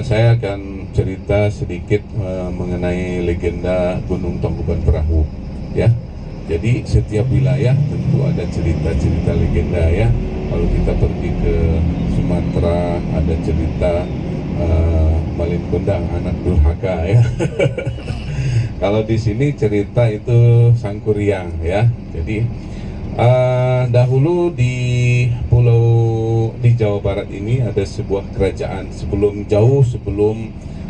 Saya akan cerita sedikit mengenai legenda Gunung Tangkuban Perahu, ya. Jadi setiap wilayah tentu ada cerita-cerita legenda, ya. Kalau kita pergi ke Sumatera ada cerita Malin Kundang, anak durhaka, ya. Kalau di sini cerita itu Sangkuriang, ya. Jadi dahulu di Jawa Barat ini ada sebuah kerajaan sebelum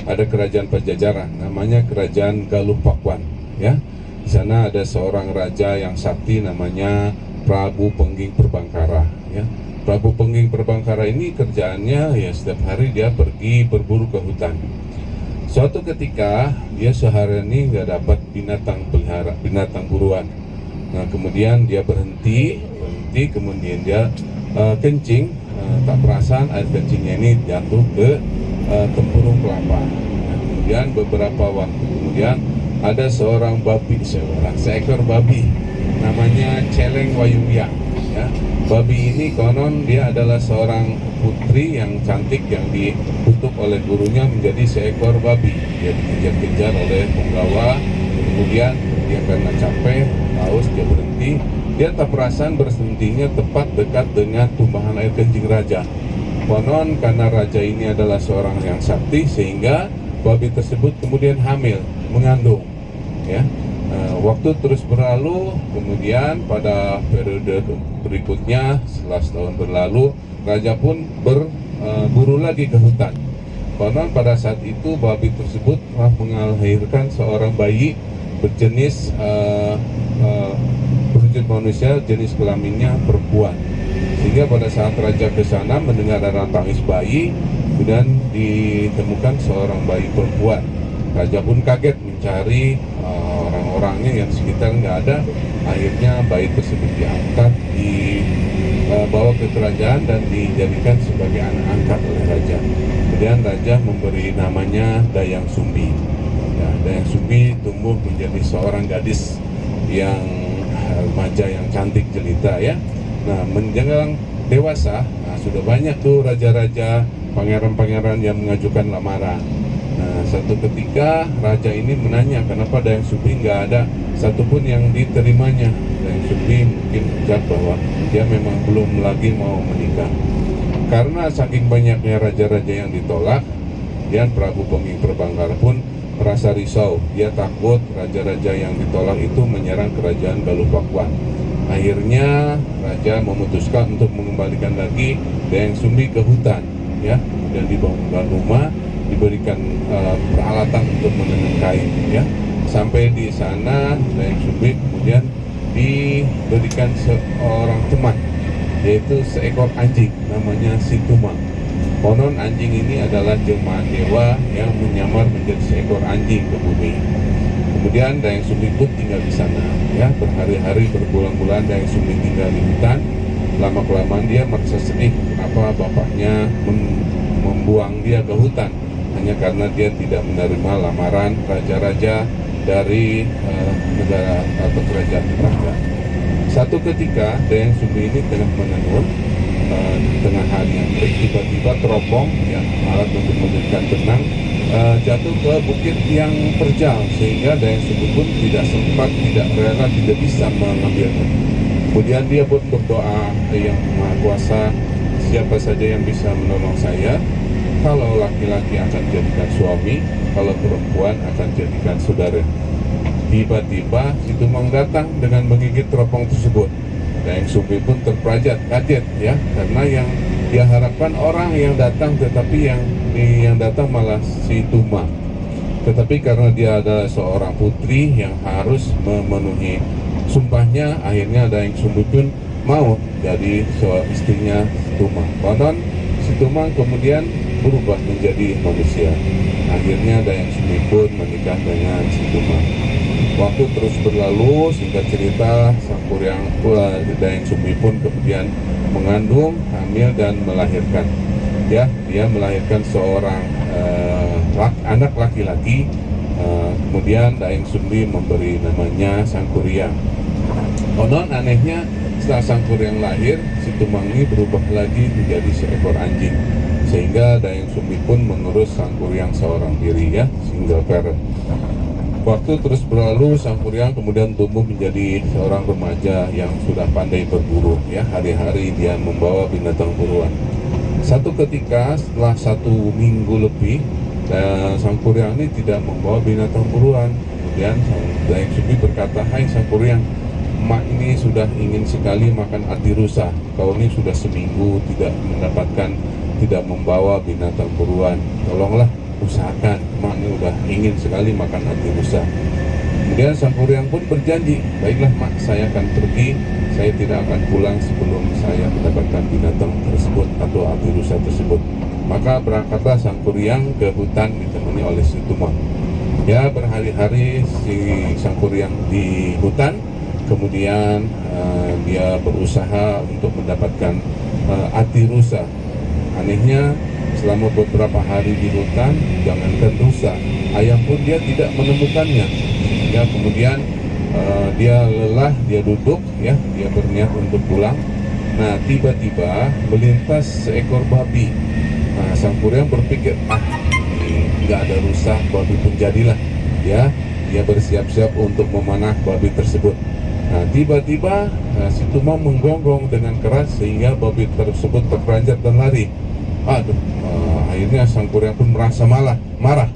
ada kerajaan Pajajaran, namanya Kerajaan Galuh Pakuan, ya. Di sana ada seorang raja yang sakti namanya Prabu Pengging Perbangkara, ya. Prabu Pengging Perbangkara ini kerjaannya ya setiap hari dia pergi berburu ke hutan. Suatu ketika dia seharian ini nggak dapat binatang buruan. Nah, kemudian dia berhenti, kemudian dia kencing, tak perasan air kencingnya ini jatuh ke tempurung kelapa. Nah, kemudian beberapa waktu kemudian ada seekor babi, namanya Celeng Wayumyang. Ya. Babi ini konon dia adalah seorang putri yang cantik yang dikutuk oleh gurunya menjadi seekor babi. Dia dikejar-kejar oleh penggawa, kemudian dia karena capek, haus, dia berhenti. Dia tak perasan berhentinya tepat dekat dengan tumbahan air kencing raja. Konon karena raja ini adalah seorang yang sakti sehingga babi tersebut kemudian hamil, mengandung, ya. Waktu terus berlalu, kemudian pada periode berikutnya setelah setahun berlalu, raja pun berburu lagi ke hutan. Konon pada saat itu babi tersebut telah melahirkan seorang bayi berjenis berwujud manusia, jenis kelaminnya perempuan. Sehingga pada saat raja ke sana mendengar ada tangis bayi, kemudian ditemukan seorang bayi perempuan. Raja pun kaget mencari orang-orangnya yang sekitar nggak ada. Akhirnya bayi tersebut diangkat, dibawa ke kerajaan dan dijadikan sebagai anak angkat oleh raja. Kemudian raja memberi namanya Dayang Sumbi. Ya, Dayang Sumbi tumbuh menjadi seorang gadis yang remaja yang cantik jelita, ya. Nah, menjelang dewasa, sudah banyak tuh raja-raja, pangeran-pangeran yang mengajukan lamaran. Nah, satu ketika raja ini menanya kenapa Dayang Sumbi nggak ada satupun yang diterimanya. Dayang Sumbi mungkin ucap bahwa dia memang belum lagi mau menikah. Karena saking banyaknya raja-raja yang ditolak, dan Prabu Pengging Perbangkara pun merasa risau. Dia takut raja-raja yang ditolak itu menyerang kerajaan Galuh Pakuan. Akhirnya raja memutuskan untuk mengembalikan lagi Dayang Sumbi ke hutan, ya. Dan dibangunkan rumah, diberikan peralatan untuk menenun kain, ya. Sampai di sana Dayang Sumbi kemudian diberikan seorang teman, yaitu seekor anjing namanya Situmang. Konon anjing ini adalah jelmaan dewa yang menyamar menjadi seekor anjing ke bumi. Kemudian Dayang Sumbi pun tinggal di sana, ya. Berhari-hari, berbulan-bulan Dayang Sumbi tinggal di hutan. Lama-kelamaan dia merasa sedih kenapa bapaknya membuang dia ke hutan hanya karena dia tidak menerima lamaran raja-raja dari negara atau kerajaan tetangga. Satu ketika Dayang Sumbi ini tengah menenun, di tengah hari yang terik, tiba-tiba teropong yang alat untuk memberikan benang jatuh ke bukit yang terjal, sehingga Dayang Sumbi pun tidak sempat, tidak rela, tidak bisa mengambilnya. Kemudian dia pun berdoa, Yang Maha Kuasa, siapa saja yang bisa menolong saya. Kalau laki-laki akan jadikan suami, kalau perempuan akan jadikan saudara. Tiba-tiba Situmang datang dengan menggigit teropong tersebut. Dayang Sumbi pun terperanjat, kaget, ya, karena yang dia harapkan orang yang datang, tetapi yang datang malah Situmang. Tetapi karena dia adalah seorang putri yang harus memenuhi sumpahnya, akhirnya Dayang Sumbi pun mau jadi istrinya Situmang. Konon Situmang kemudian berubah menjadi manusia. Akhirnya Dayang Sumbi pun menikah dengan Situmang. Waktu terus berlalu, singkat cerita, Sangkuriang Dayang Sumbi pun kemudian mengandung, hamil dan melahirkan. Ya, dia melahirkan seorang anak laki-laki. Kemudian Dayang Sumbi memberi namanya Sangkuriang. Konon anehnya setelah Sangkuriang lahir, Situmang ini berubah lagi menjadi seekor anjing. Sehingga Dayang Sumbi pun mengurus Sang Kuryang seorang diri, ya, single parent. Waktu terus berlalu, Sang Kuryang kemudian tumbuh menjadi seorang remaja yang sudah pandai berburu, ya. Hari-hari dia membawa binatang buruan. Satu ketika setelah 1 minggu lebih, Sang Kuryang ini tidak membawa binatang buruan. Kemudian Dayang Sumbi berkata, "Hai Sang Kuryang, emak ini sudah ingin sekali makan ati rusa. Kau ini sudah seminggu tidak membawa binatang buruan. Tolonglah usahakan, emak ini udah ingin sekali makan ati rusa." Kemudian Sang Kuryang pun berjanji, "Baiklah mak, saya akan pergi. Saya tidak akan pulang sebelum saya mendapatkan binatang tersebut atau ati rusa tersebut." Maka berangkatlah Sang Kuryang ke hutan ditemani oleh si Tumang. Ya, berhari-hari si Sang Kuryang di hutan. Kemudian dia berusaha untuk mendapatkan ati rusa. Anehnya, selama beberapa hari di hutan, jangankan rusa, ayam pun dia tidak menemukannya. Ya, kemudian dia lelah, dia duduk, ya, dia berniat untuk pulang. Nah, tiba-tiba melintas seekor babi. Nah, Sang Kuryang berpikir, ini nggak ada rusa, babi pun jadilah. Ya, dia bersiap-siap untuk memanah babi tersebut. Nah, tiba-tiba si Tumang menggonggong dengan keras sehingga babi tersebut terperanjat dan lari. Akhirnya Sang Kuryang pun merasa marah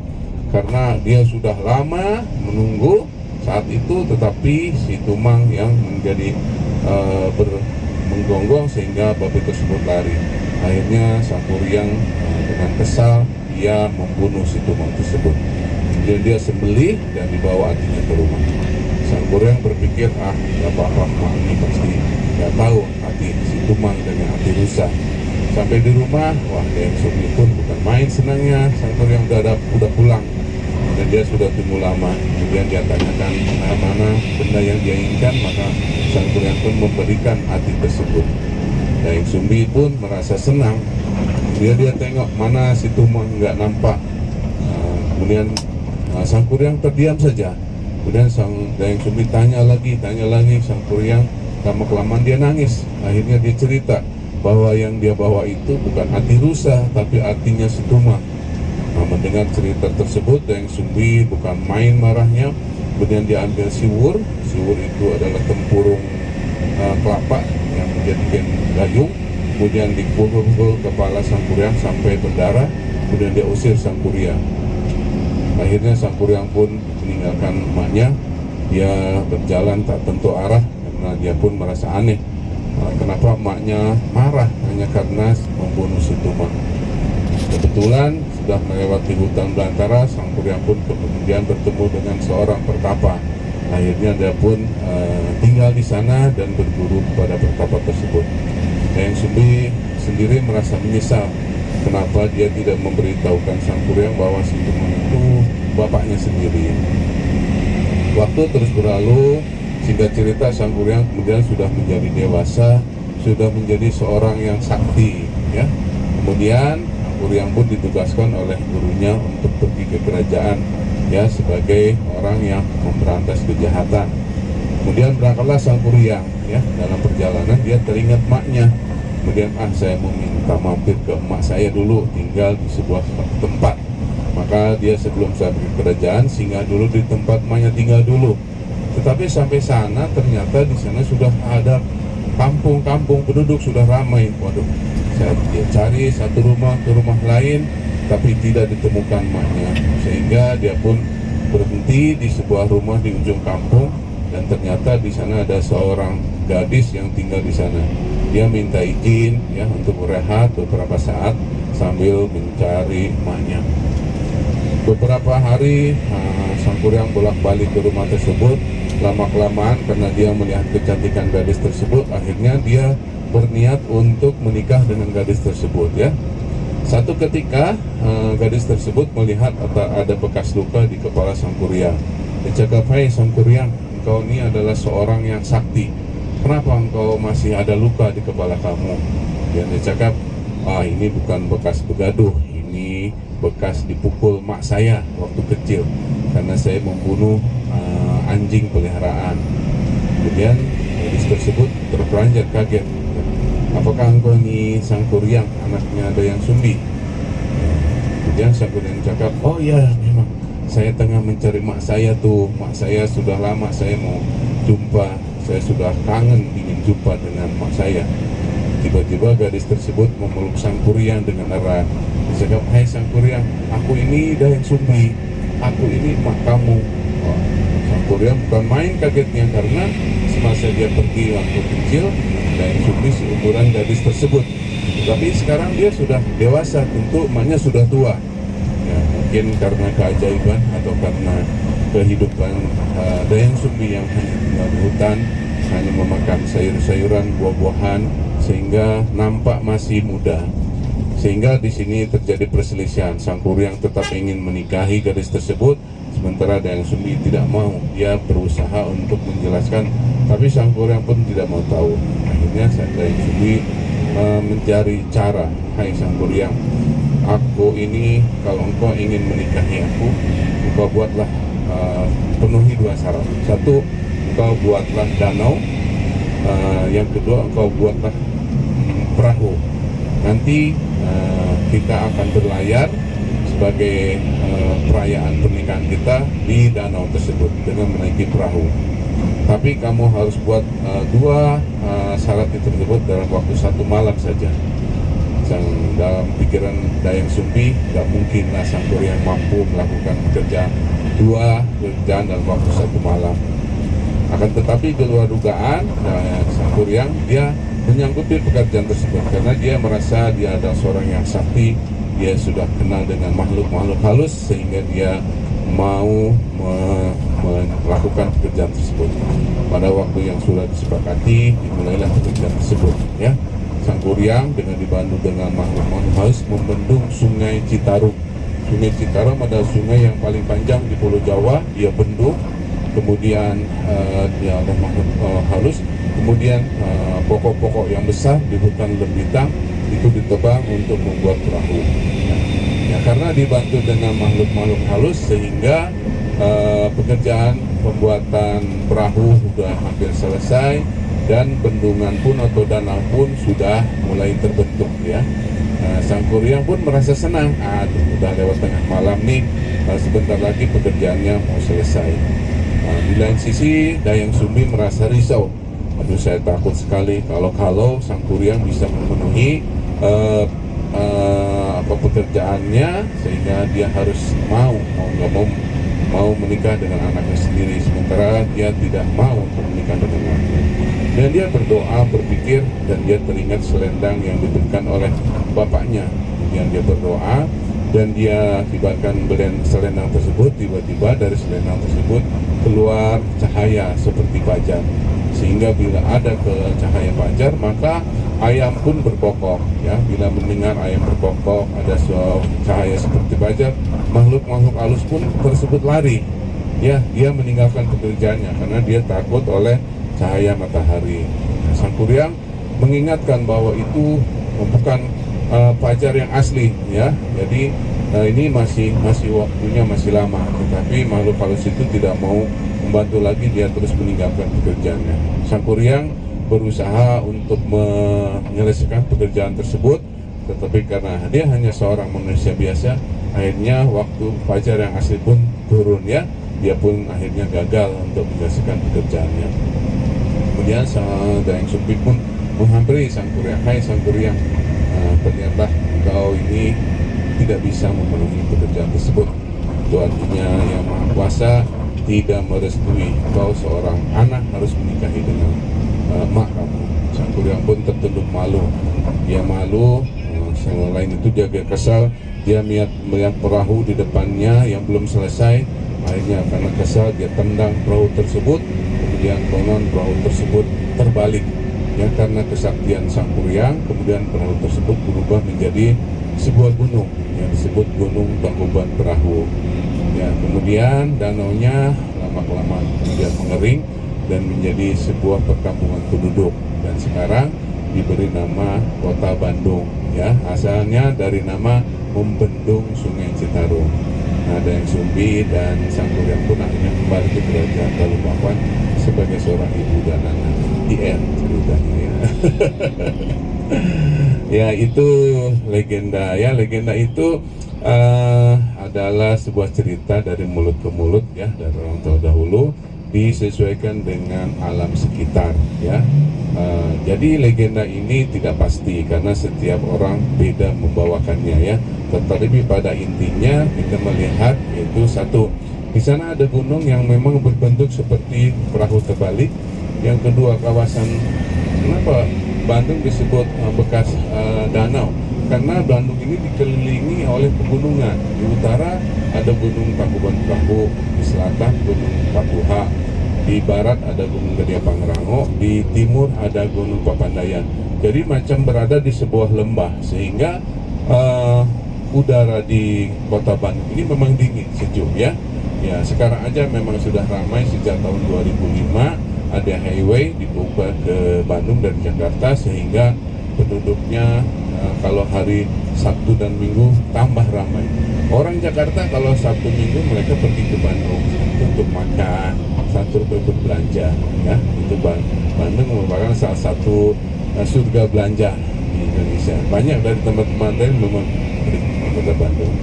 karena dia sudah lama menunggu saat itu, tetapi si Tumang yang menjadi menggonggong sehingga babi tersebut lari. Akhirnya Sang Kuryang dengan kesal dia membunuh si Tumang tersebut. Kemudian dia sembelih dan dibawa atinya ke rumah. Sang Kuryang berpikir, gak apa-apa, mak ini pasti gak tahu hati si Tumang dengan hati rusa. Sampai di rumah, Dayang Sumbi pun bukan main senangnya. Sang Kuryang udah pulang dan dia sudah tunggu lama. Kemudian dia tanyakan mana benda yang dia inginkan, maka Sang Kuryang pun memberikan hati tersebut. Dayang Sumbi pun merasa senang. Dia tengok mana si Tumang nggak nampak. Kemudian Sang Kuryang terdiam saja. Kemudian Dayang Sumbi tanya lagi. Sang Kuryang lama-kelamaan dia nangis. Akhirnya dia cerita bahwa yang dia bawa itu bukan hati rusa, tapi artinya si Tumang. Mendengar cerita tersebut, Dayang Sumbi bukan main marahnya. Kemudian dia ambil siwur itu adalah tempurung kelapa yang menjadikan gayung. Kemudian dipukul kepala Sang Kuryang sampai berdarah. Kemudian dia usir Sang Kuryang. Akhirnya Sang Kuryang pun meninggalkan emaknya. Dia berjalan tak tentu arah karena dia pun merasa aneh. Kenapa emaknya marah hanya karena membunuh si Tumang. Kebetulan sudah melewati hutan belantara, Sang Kuryang pun kemudian bertemu dengan seorang pertapa. Akhirnya dia pun tinggal di sana dan berburu kepada pertapa tersebut. Dayang Sumbi sendiri merasa menyesal kenapa dia tidak memberitahukan Sang Kuryang bahwa si Tumang itu bapaknya sendiri. Waktu terus berlalu, singkat cerita Sang Kuryang kemudian sudah menjadi dewasa, sudah menjadi seorang yang sakti, ya. Kemudian Sang Kuryang pun ditugaskan oleh gurunya untuk pergi ke kerajaan, ya, sebagai orang yang memberantas kejahatan. Kemudian berangkatlah Sang Kuryang, ya. Dalam perjalanan dia teringat emaknya. Kemudian saya mau minta mampir ke emak saya dulu, tinggal di sebuah tempat. Maka dia sebelum saya pergi ke kerajaan singgah dulu di tempat emaknya tinggal dulu. Tetapi sampai sana ternyata di sana sudah ada kampung penduduk sudah ramai. Waduh, dia cari satu rumah ke rumah lain, tapi tidak ditemukan emaknya. Sehingga dia pun berhenti di sebuah rumah di ujung kampung, dan ternyata di sana ada seorang gadis yang tinggal di sana. Dia minta izin, ya, untuk berehat beberapa saat sambil mencari emaknya. Beberapa hari Sang Kuryang bolak-balik ke rumah tersebut. Lama-kelamaan karena dia melihat kecantikan gadis tersebut, akhirnya dia berniat untuk menikah dengan gadis tersebut, ya. Satu ketika gadis tersebut melihat ada bekas luka di kepala Sang Kuryang. Dia cakap, "Hai Sang Kuryang, engkau ini adalah seorang yang sakti. Kenapa engkau masih ada luka di kepala kamu?" Dan dia cakap, "Ini bukan bekas begaduh, ini bekas dipukul mak saya waktu kecil karena saya membunuh anjing peliharaan." Kemudian gadis tersebut terperanjat kaget. "Apakah engkau ini Sang Kuryang, anaknya Dayang Sumbi?" Kemudian Sang Kuryang cakap, oh ya memang saya tengah mencari mak saya tuh, mak saya sudah lama saya mau jumpa, saya sudah kangen ingin jumpa dengan mak saya. Tiba-tiba gadis tersebut memeluk Sang Kuryang dengan erat. Dia cakap, hai Sang Kuryang, aku ini Dayang Sumbi, aku ini mak kamu. Oh, Sang Kuryang bukan main kagetnya karena semasa dia pergi waktu kecil, Dayang Sumbi seumuran gadis tersebut. Tapi sekarang dia sudah dewasa, tentu emaknya sudah tua. Ya, mungkin karena keajaiban atau karena kehidupan Dayang Sumbi yang hanya tinggal di hutan, hanya memakan sayur-sayuran, buah-buahan, sehingga nampak masih muda. Sehingga di sini terjadi perselisihan. Sang Kuryang tetap ingin menikahi gadis tersebut, sementara Dayang Sumbi tidak mau. Dia berusaha untuk menjelaskan, tapi Sang Kuryang pun tidak mau tahu. Akhirnya Dayang Sumbi mencari cara. Hai Sang Kuryang, aku ini kalau engkau ingin menikahi aku, engkau buatlah penuhi dua syarat. Satu, engkau buatlah danau. Yang kedua, engkau buatlah perahu. Nanti kita akan berlayar sebagai perayaan pernikahan kita di danau tersebut dengan menaiki perahu. Tapi kamu harus buat dua syarat tersebut dalam waktu 1 malam saja. Dalam pikiran Dayang Sumbi, tidak mungkinlah Sang Kuryang mampu melakukan dua pekerjaan dalam waktu 1 malam. Akan tetapi di luar dugaan, Sang Kuryang dia menyanggupi pekerjaan tersebut karena dia merasa dia adalah seorang yang sakti, dia sudah kenal dengan makhluk-makhluk halus sehingga dia mau melakukan pekerjaan tersebut. Pada waktu yang sudah disepakati, dimulailah pekerjaan tersebut. Ya, Sang Kuryang dengan dibantu dengan makhluk-makhluk halus membendung Sungai Citarum. Sungai Citarum adalah sungai yang paling panjang di Pulau Jawa. Dia bendung, kemudian dia ada makhluk halus. Kemudian pokok-pokok yang besar di hutan Lembitang itu ditebang untuk membuat perahu. Ya, karena dibantu dengan makhluk-makhluk halus sehingga pekerjaan pembuatan perahu sudah hampir selesai dan bendungan pun atau danau pun sudah mulai terbentuk ya. Sang Kuryang pun merasa senang. Sudah lewat tengah malam nih, sebentar lagi pekerjaannya mau selesai. Di lain sisi Dayang Sumbi merasa risau. Aduh, saya takut sekali kalau Sang Kuryang bisa memenuhi pekerjaannya sehingga dia harus mau nggak mau menikah dengan anaknya sendiri, sementara dia tidak mau untuk menikah dengan anaknya. Dan dia berdoa, berpikir, dan dia teringat selendang yang diberikan oleh bapaknya. Kemudian dia berdoa dan dia tibakan belian selendang tersebut. Tiba-tiba dari selendang tersebut keluar cahaya seperti fajar. Sehingga bila ada ke cahaya fajar, maka ayam pun berkokok. Ya, bila mendengar ayam berkokok, ada cahaya seperti fajar, makhluk-makhluk halus pun tersebut lari. Ya, dia meninggalkan pekerjaannya karena dia takut oleh cahaya matahari. Sang Kuryang mengingatkan bahwa itu bukan fajar yang asli. Ya, jadi ini masih waktunya masih lama. Tetapi makhluk halus itu tidak mau membantu lagi, dia terus meninggalkan pekerjaannya. Sang Kuryang berusaha untuk menyelesaikan pekerjaan tersebut, tetapi karena dia hanya seorang manusia biasa, akhirnya waktu fajar yang asli pun turun ya, dia pun akhirnya gagal untuk menyelesaikan pekerjaannya. Kemudian Dayang Sumbi pun menghampiri Sang Kuryang, hai Sang Kuryang, ternyata engkau ini tidak bisa memenuhi pekerjaan tersebut. Itu artinya Yang Maha Kuasa tidak merestui kau seorang anak harus menikahi dengan mak kamu. Sang Kuryang pun tertunduk malu. Dia malu, selain itu dia kesal. Dia melihat perahu di depannya yang belum selesai. Akhirnya karena kesal dia tendang perahu tersebut. Kemudian konon perahu tersebut terbalik. Ya, karena kesaktian Sang Kuryang, kemudian perahu tersebut berubah menjadi sebuah gunung yang disebut Gunung Tangkuban Perahu. Ya, kemudian danaunya lama-kelamaan kemudian mengering dan menjadi sebuah perkampungan penduduk, dan sekarang diberi nama Kota Bandung. Ya, asalnya dari nama membendung Sungai Citarum. Nah, Dayang Sumbi dan Sang Kuryang pun akhirnya kembali ke kerajaan Balikpapan sebagai seorang ibu dan anak. Di end ceritanya ya. Ya, itu legenda ya. Legenda itu adalah sebuah cerita dari mulut ke mulut ya, dari orang tua dahulu, disesuaikan dengan alam sekitar ya. Jadi legenda ini tidak pasti karena setiap orang beda membawakannya ya. Tetapi pada intinya kita melihat itu satu, di sana ada gunung yang memang berbentuk seperti perahu terbalik. Yang kedua, kawasan, kenapa Bandung disebut bekas danau? Karena Bandung ini dikelilingi oleh pegunungan. Di utara ada Gunung Tangkuban Perahu, di selatan Gunung Patuha, di barat ada Gunung Gede Pangrango, di timur ada Gunung Papandayan. Jadi macam berada di sebuah lembah, sehingga udara di kota Bandung ini memang dingin, sejuk ya. Ya, sekarang aja memang sudah ramai sejak tahun 2005 ada highway dibuka ke Bandung dari Jakarta, sehingga penduduknya kalau hari Sabtu dan Minggu tambah ramai. Orang Jakarta kalau Sabtu Minggu mereka pergi ke Bandung untuk makan, satu berbelanja ya. Itu Bandung merupakan salah satu surga belanja di Indonesia. Banyak dari teman-teman lain memang pergi ke kota Bandung.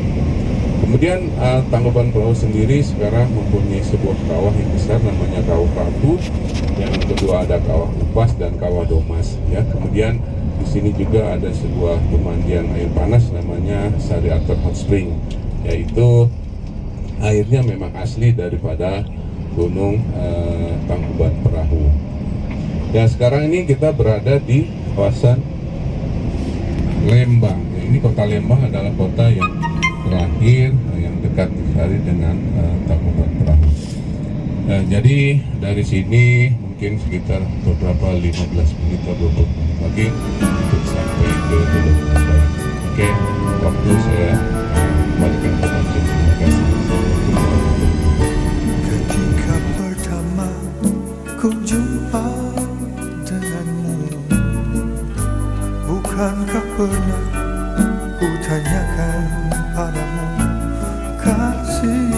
Kemudian Tangkuban Perahu sendiri sekarang mempunyai sebuah kawah yang besar namanya Kawah Ratu. Yang kedua ada Kawah Upas dan Kawah Domas ya. Kemudian di sini juga ada sebuah pemandian air panas namanya Sari Atar Hot Spring, yaitu airnya memang asli daripada Gunung Tangkuban Perahu. Dan sekarang ini kita berada di kawasan Lembang. Ini kota Lembang adalah kota yang terakhir yang dekat sekali dengan Tangkuban Perahu. Jadi dari sini mungkin sekitar beberapa 15 menit atau 20 menit lagi untuk sampai ke Gunung Barat. Oke, waktu saya kembalikan ke Tanjung. Terima kasih. Ketika pertama ku jumpa denganmu, bukankah pernah ku tanyakan padamu, kasih